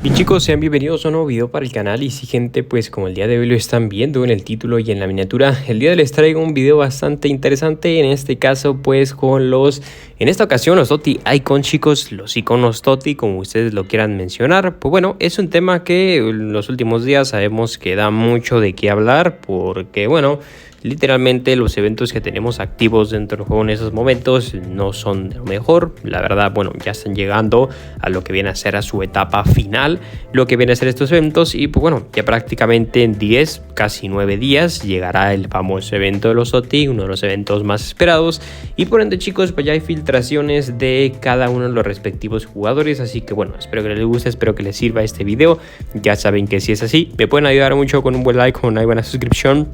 Y chicos, sean bienvenidos a un nuevo video para el canal. Y si gente, pues como el día de hoy lo están viendo en el título y en la miniatura, el día de hoy les traigo un video bastante interesante. En este caso pues con en esta ocasión los TOTY Icon, chicos, los iconos TOTY, como ustedes lo quieran mencionar. Pues bueno, es un tema que en los últimos días sabemos que da mucho de qué hablar, porque bueno, literalmente los eventos que tenemos activos dentro del juego en esos momentos no son de lo mejor. La verdad, bueno, ya están llegando a lo que viene a ser a su etapa final, lo que viene a ser estos eventos. Y pues bueno, ya prácticamente en 10, casi 9 días llegará el famoso evento de los TOTY, uno de los eventos más esperados. Y por ende, chicos, pues ya hay filtraciones de cada uno de los respectivos jugadores. Así que bueno, espero que les guste, espero que les sirva este video. Ya saben que si es así, me pueden ayudar mucho con un buen like, con una buena suscripción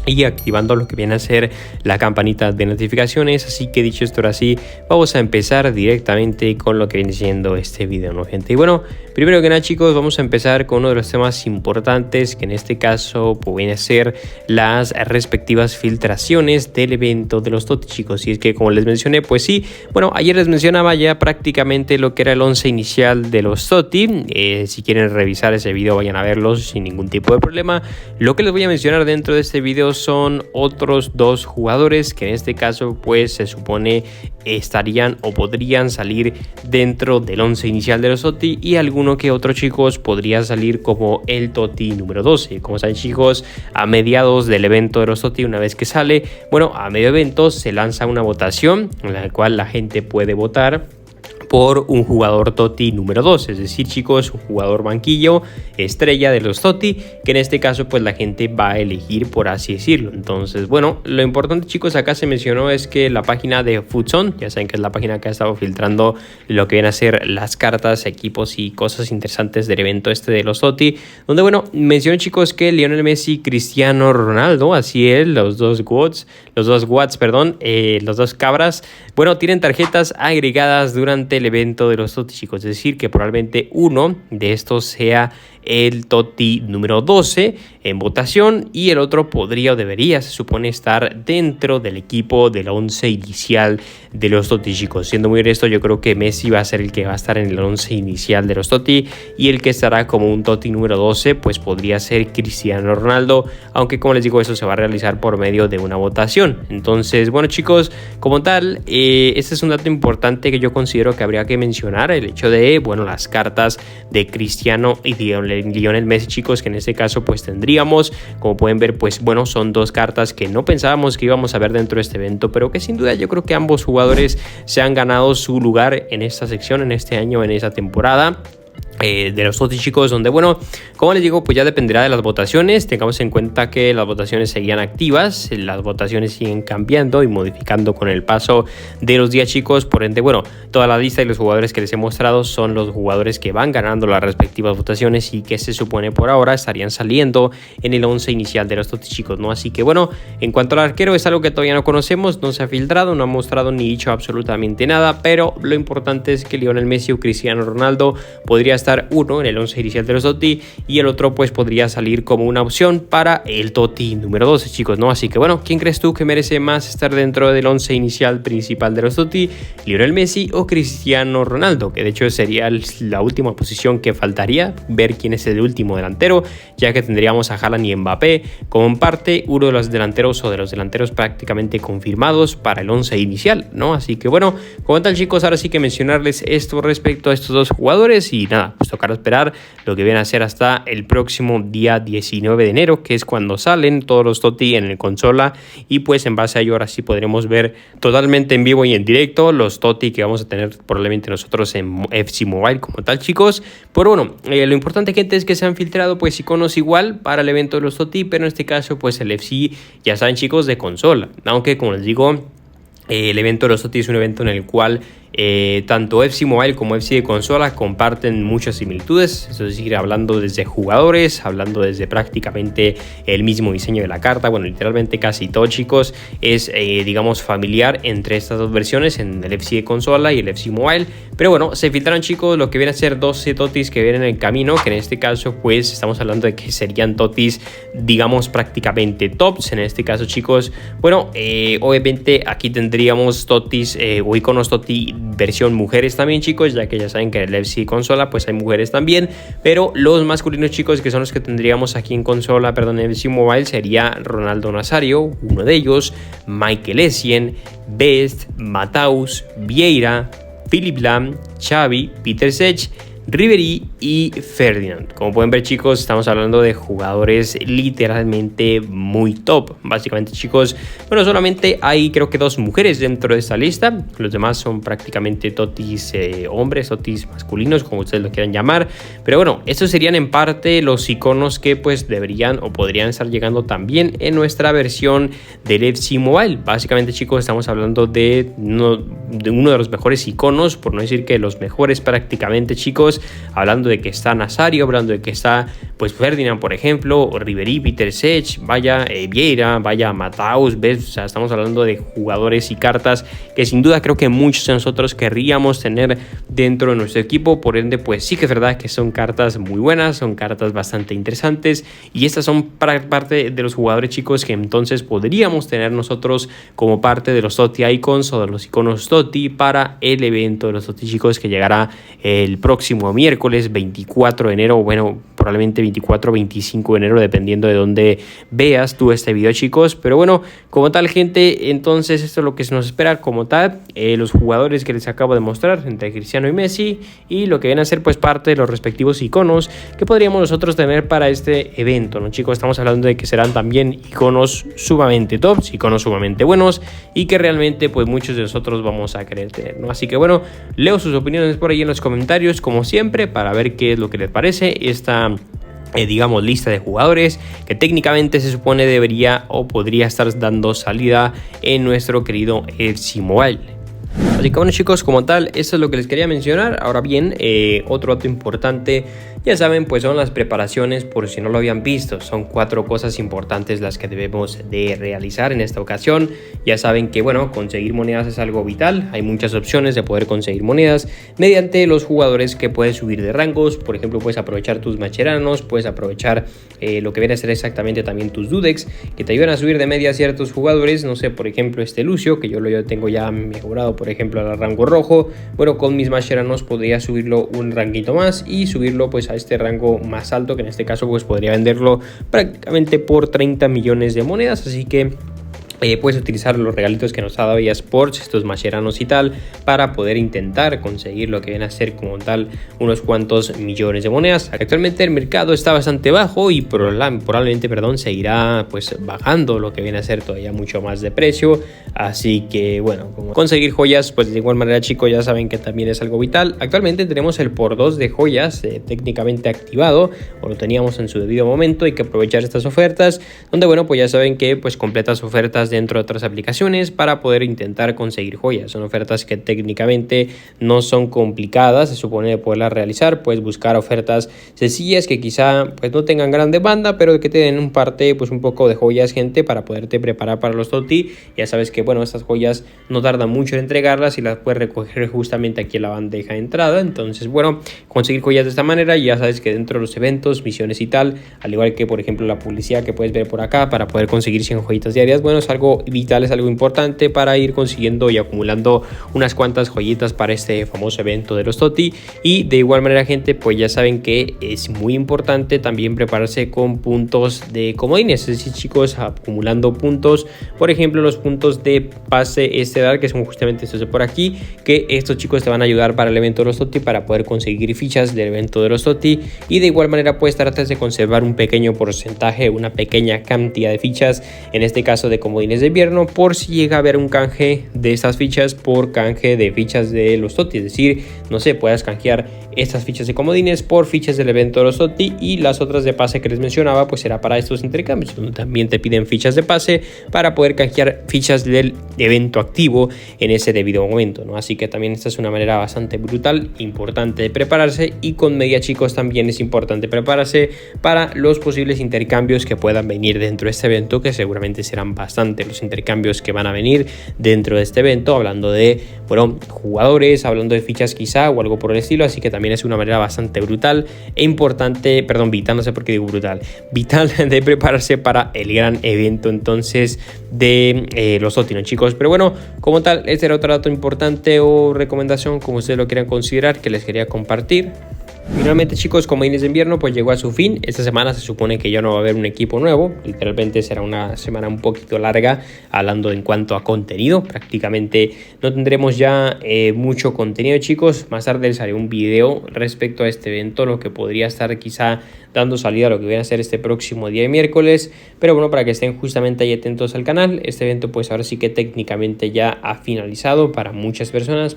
y activando lo que viene a ser la campanita de notificaciones. Así que dicho esto, ahora sí, vamos a empezar directamente con lo que viene siendo este video, ¿no, gente? Y bueno, primero que nada, chicos, vamos a empezar con uno de los temas importantes, que en este caso pues, viene a ser las respectivas filtraciones del evento de los TOTY, chicos. Y es que, como les mencioné, pues sí, bueno, ayer les mencionaba ya prácticamente lo que era el 11 inicial de los TOTY. Si quieren revisar ese video, vayan a verlo sin ningún tipo de problema. Lo que les voy a mencionar dentro de este video son otros dos jugadores que en este caso pues se supone estarían o podrían salir dentro del 11 inicial de los TOTY, y alguno que otro, chicos, podría salir como el TOTY número 12. Como saben, chicos, a mediados del evento de los TOTY, una vez que sale, bueno, a medio evento se lanza una votación en la cual la gente puede votar por un jugador TOTY número 2, es decir, chicos, un jugador banquillo, estrella de los TOTY, que en este caso pues la gente va a elegir, por así decirlo. Entonces, bueno, lo importante, chicos, acá se mencionó es que la página de FUTZone, ya saben que es la página que ha estado filtrando lo que vienen a ser las cartas, equipos y cosas interesantes del evento este de los TOTY, donde, bueno, mencionó, chicos, que Lionel Messi, Cristiano Ronaldo, así es, los dos cabras, bueno, tienen tarjetas agregadas durante el evento de los TOTY, chicos. Es decir, que probablemente uno de estos sea el TOTY número 12 en votación, y el otro podría o debería, se supone, estar dentro del equipo del 11 inicial de los TOTY, chicos. Siendo muy honesto, yo creo que Messi va a ser el que va a estar en el 11 inicial de los TOTY, y el que estará como un TOTY número 12 pues podría ser Cristiano Ronaldo, aunque, como les digo, eso se va a realizar por medio de una votación. Entonces, bueno, chicos, como tal, este es un dato importante que yo considero que habría que mencionar, el hecho de, bueno, las cartas de Cristiano y de Lionel Messi, chicos, que en este caso pues tendríamos, como pueden ver, pues bueno, son dos cartas que no pensábamos que íbamos a ver dentro de este evento, pero que sin duda yo creo que ambos jugadores se han ganado su lugar en esta sección, en este año, en esta temporada de los TOTY, chicos, donde, bueno, como les digo, pues ya dependerá de las votaciones. Tengamos en cuenta que las votaciones seguían activas, las votaciones siguen cambiando y modificando con el paso de los días, chicos. Por ende, bueno, toda la lista y los jugadores que les he mostrado son los jugadores que van ganando las respectivas votaciones y que se supone por ahora estarían saliendo en el 11 inicial de los TOTY, chicos, ¿no? Así que, bueno, en cuanto al arquero, es algo que todavía no conocemos, no se ha filtrado, no ha mostrado ni dicho absolutamente nada, pero lo importante es que Lionel Messi o Cristiano Ronaldo podría estar uno en el 11 inicial de los TOTY, y el otro pues podría salir como una opción para el TOTY número 12, chicos, ¿no? Así que, bueno, ¿quién crees tú que merece más estar dentro del 11 inicial principal de los TOTY? ¿Lionel Messi o Cristiano Ronaldo? Que de hecho sería la última posición que faltaría, ver quién es el último delantero, ya que tendríamos a Haaland y Mbappé como parte uno de los delanteros, o de los delanteros prácticamente confirmados para el 11 inicial, ¿no? Así que, bueno, como tal, chicos, ahora sí que mencionarles esto respecto a estos dos jugadores, y nada, pues tocará esperar lo que viene a ser hasta el próximo día 19 de enero, que es cuando salen todos los TOTY en el consola, y pues en base a ello ahora sí podremos ver totalmente en vivo y en directo los TOTY que vamos a tener probablemente nosotros en FC Mobile como tal, chicos. Pero bueno, lo importante, gente, es que se han filtrado pues iconos igual para el evento de los TOTY, pero en este caso pues el FC, ya saben, chicos, de consola, aunque, como les digo, el evento de los TOTY es un evento en el cual tanto FC Mobile como FC de consola comparten muchas similitudes, es decir, hablando desde jugadores, hablando desde prácticamente el mismo diseño de la carta, bueno, literalmente casi todo, chicos, es digamos familiar entre estas dos versiones, en el FC de consola y el FC Mobile. Pero bueno, se filtraron, chicos, lo que viene a ser 12 TOTYs que vienen en el camino, que en este caso pues estamos hablando de que serían TOTYs, digamos, prácticamente tops. En este caso, chicos, bueno, obviamente aquí tendríamos TOTYs o iconos TOTY versión mujeres también, chicos, ya que ya saben que en el FC consola pues hay mujeres también, pero los masculinos, chicos, que son los que tendríamos aquí en consola, perdón, en FC Mobile, sería Ronaldo Nazario, uno de ellos, Michael Essien, Best, Matheus, Vieira, Philipp Lahm, Xavi, Peter Cech, Ribery y Ferdinand. Como pueden ver, chicos, estamos hablando de jugadores literalmente muy top. Básicamente, chicos, bueno, solamente hay creo que 2 mujeres dentro de esta lista. Los demás son prácticamente totis hombres, totis masculinos, como ustedes lo quieran llamar. Pero bueno, estos serían en parte los iconos que pues deberían o podrían estar llegando también en nuestra versión del FC Mobile. Básicamente, chicos, estamos hablando de uno de los mejores iconos, por no decir que los mejores prácticamente, chicos. Hablando de que está Nazario, hablando de que está pues Ferdinand, por ejemplo, o Ribery, Peter Cech, vaya Vieira, vaya Matheus, ¿ves? O sea, estamos hablando de jugadores y cartas que sin duda creo que muchos de nosotros querríamos tener dentro de nuestro equipo. Por ende, pues sí que es verdad que son cartas muy buenas, son cartas bastante interesantes, y estas son parte de los jugadores, chicos, que entonces podríamos tener nosotros como parte de los TOTI Icons o de los iconos TOTI para el evento de los TOTI, chicos, que llegará el próximo miércoles 24 de enero, bueno, probablemente 24 o 25 de enero, dependiendo de dónde veas tú este video, chicos. Pero bueno, como tal, gente, entonces esto es lo que se nos espera como tal. Los jugadores que les acabo de mostrar entre Cristiano y Messi, y lo que viene a ser pues parte de los respectivos iconos que podríamos nosotros tener para este evento, ¿no, chicos? Estamos hablando de que serán también iconos sumamente tops, iconos sumamente buenos, y que realmente pues muchos de nosotros vamos a querer tener, ¿no? Así que bueno, leo sus opiniones por ahí en los comentarios, como siempre, para ver qué es lo que les parece esta digamos lista de jugadores que técnicamente se supone debería o podría estar dando salida en nuestro querido FC Mobile. Así que bueno, chicos, como tal, eso es lo que les quería mencionar. Ahora bien, otro dato importante, ya saben, pues son las preparaciones, por si no lo habían visto. Son 4 cosas importantes las que debemos de realizar en esta ocasión. Ya saben que, bueno, conseguir monedas es algo vital. Hay muchas opciones de poder conseguir monedas mediante los jugadores que puedes subir de rangos. Por ejemplo, puedes aprovechar tus Macheranos, puedes aprovechar lo que viene a ser exactamente también tus Dudex, que te ayudan a subir de media a ciertos jugadores. No sé, por ejemplo, este Lucio, que yo lo tengo ya mejorado, por ejemplo, al rango rojo. Bueno, con mis Macheranos podría subirlo un ranguito más y subirlo pues a este rango más alto, que en este caso pues podría venderlo prácticamente por 30 millones de monedas. Así que puedes utilizar los regalitos que nos ha dado EA Sports, estos Macheranos y tal, para poder intentar conseguir lo que viene a ser como tal unos cuantos millones de monedas. Actualmente el mercado está bastante bajo y probablemente seguirá pues bajando, lo que viene a ser todavía mucho más de precio. Así que bueno, como conseguir joyas, pues de igual manera, chicos, ya saben que también es algo vital. Actualmente tenemos el por 2 de joyas técnicamente activado, o lo teníamos en su debido momento. Hay que aprovechar estas ofertas, donde bueno, pues ya saben que pues completas ofertas dentro de otras aplicaciones para poder intentar conseguir joyas. Son ofertas que técnicamente no son complicadas, se supone de poderlas realizar. Puedes buscar ofertas sencillas que quizá pues no tengan gran demanda, pero que te den un poco de joyas, gente, para poderte preparar para los TOTI. Ya sabes que bueno, estas joyas no tardan mucho en entregarlas y las puedes recoger justamente aquí en la bandeja de entrada. Entonces bueno, conseguir joyas de esta manera, ya sabes que dentro de los eventos, misiones y tal, al igual que por ejemplo la publicidad que puedes ver por acá para poder conseguir 100 joyitas diarias, bueno, es algo vital, es algo importante para ir consiguiendo y acumulando unas cuantas joyitas para este famoso evento de los TOTI. Y de igual manera, gente, pues ya saben que es muy importante también prepararse con puntos de comodines, es decir, chicos, acumulando puntos, por ejemplo los puntos de pase estelar, que son justamente estos de por aquí, que estos, chicos, te van a ayudar para el evento de los TOTI, para poder conseguir fichas del evento de los TOTI. Y de igual manera pues tratas de conservar un pequeño porcentaje, una pequeña cantidad de fichas, en este caso de comodines de invierno, por si llega a haber un canje de estas fichas por canje de fichas de los TOTI. Es decir, no sé, puedas canjear estas fichas de comodines por fichas del evento de los TOTI, y las otras de pase que les mencionaba pues será para estos intercambios, donde también te piden fichas de pase para poder canjear fichas del evento activo en ese debido momento, ¿no? Así que también esta es una manera bastante brutal, importante de prepararse. Y con media, chicos, también es importante prepararse para los posibles intercambios que puedan venir dentro de este evento, que seguramente serán bastante bastante los intercambios que van a venir dentro de este evento, hablando de, bueno, jugadores, hablando de fichas quizá o algo por el estilo, así que también es una manera bastante brutal e importante, perdón, vital, no sé por qué digo brutal, vital de prepararse para el gran evento entonces de los TOTY, ¿no, chicos? Pero bueno, como tal, este era otro dato importante o recomendación, como ustedes lo quieran considerar, que les quería compartir. Finalmente, chicos, Comodines de Invierno pues llegó a su fin. Esta semana se supone que ya no va a haber un equipo nuevo. Literalmente será una semana un poquito larga hablando en cuanto a contenido. Prácticamente no tendremos ya mucho contenido, chicos. Más tarde les haré un video respecto a este evento, lo que podría estar quizá dando salida a lo que viene a ser este próximo día de miércoles. Pero bueno, para que estén justamente ahí atentos al canal, este evento pues ahora sí que técnicamente ya ha finalizado para muchas personas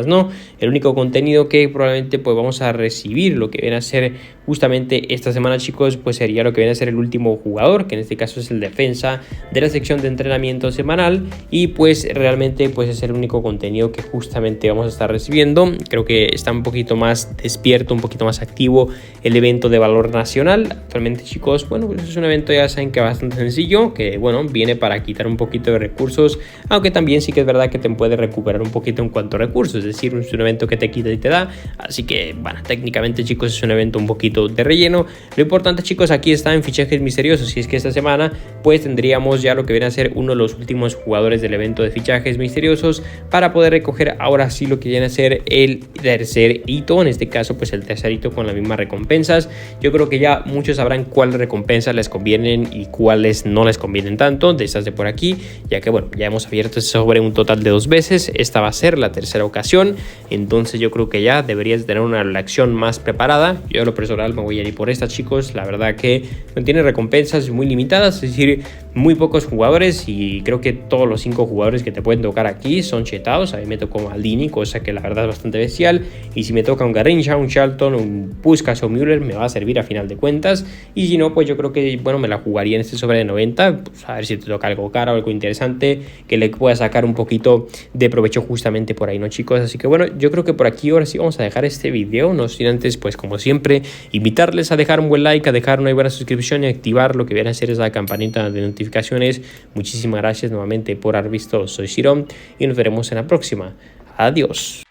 no. El único contenido que probablemente pues vamos a recibir, lo que viene a ser justamente esta semana, chicos, pues sería lo que viene a ser el último jugador, que en este caso es el defensa de la sección de entrenamiento semanal, y pues realmente pues es el único contenido que justamente vamos a estar recibiendo. Creo que está un poquito más despierto, un poquito más activo el evento de valor nacional actualmente, chicos. Bueno, pues es un evento, ya saben, que bastante sencillo, que bueno, viene para quitar un poquito de recursos, aunque también sí que es verdad que te puede recuperar un poquito en cuanto a recursos, es decir, es un evento que te quita y te da, así que bueno, técnicamente, chicos, es un evento un poquito de relleno. Lo importante, chicos, aquí está en fichajes misteriosos, y es que esta semana pues tendríamos ya lo que viene a ser uno de los últimos jugadores del evento de fichajes misteriosos para poder recoger ahora sí lo que viene a ser el tercer hito, en este caso pues el tercer hito con las mismas recompensas. Yo creo que ya muchos sabrán cuáles recompensas les convienen y cuáles no les convienen tanto de estas de por aquí, ya que bueno, ya hemos abierto sobre un total de 2 veces, esta va a ser la tercera ocasión, entonces yo creo que ya deberías tener una acción más preparada. Yo a lo personal me voy a ir por esta, chicos. La verdad que contiene recompensas muy limitadas, es decir, muy pocos jugadores, y creo que todos los 5 jugadores que te pueden tocar aquí son chetados. A mí me tocó Maldini, cosa que la verdad es bastante bestial, y si me toca un Garrincha, un Charlton, un Puskás o Müller me va a servir a final de cuentas, y si no pues yo creo que bueno, me la jugaría en este sobre de 90, pues a ver si te toca algo caro, algo interesante que le pueda sacar un poquito de provecho justamente por ahí, ¿no, chicos? Así que bueno, yo creo que por aquí ahora sí vamos a dejar este video, no sin antes pues como siempre invitarles a dejar un buen like, a dejar una buena suscripción y activar lo que viene a ser esa campanita de notificaciones. Muchísimas gracias nuevamente por haber visto. Soy Shiro y nos veremos en la próxima. Adiós.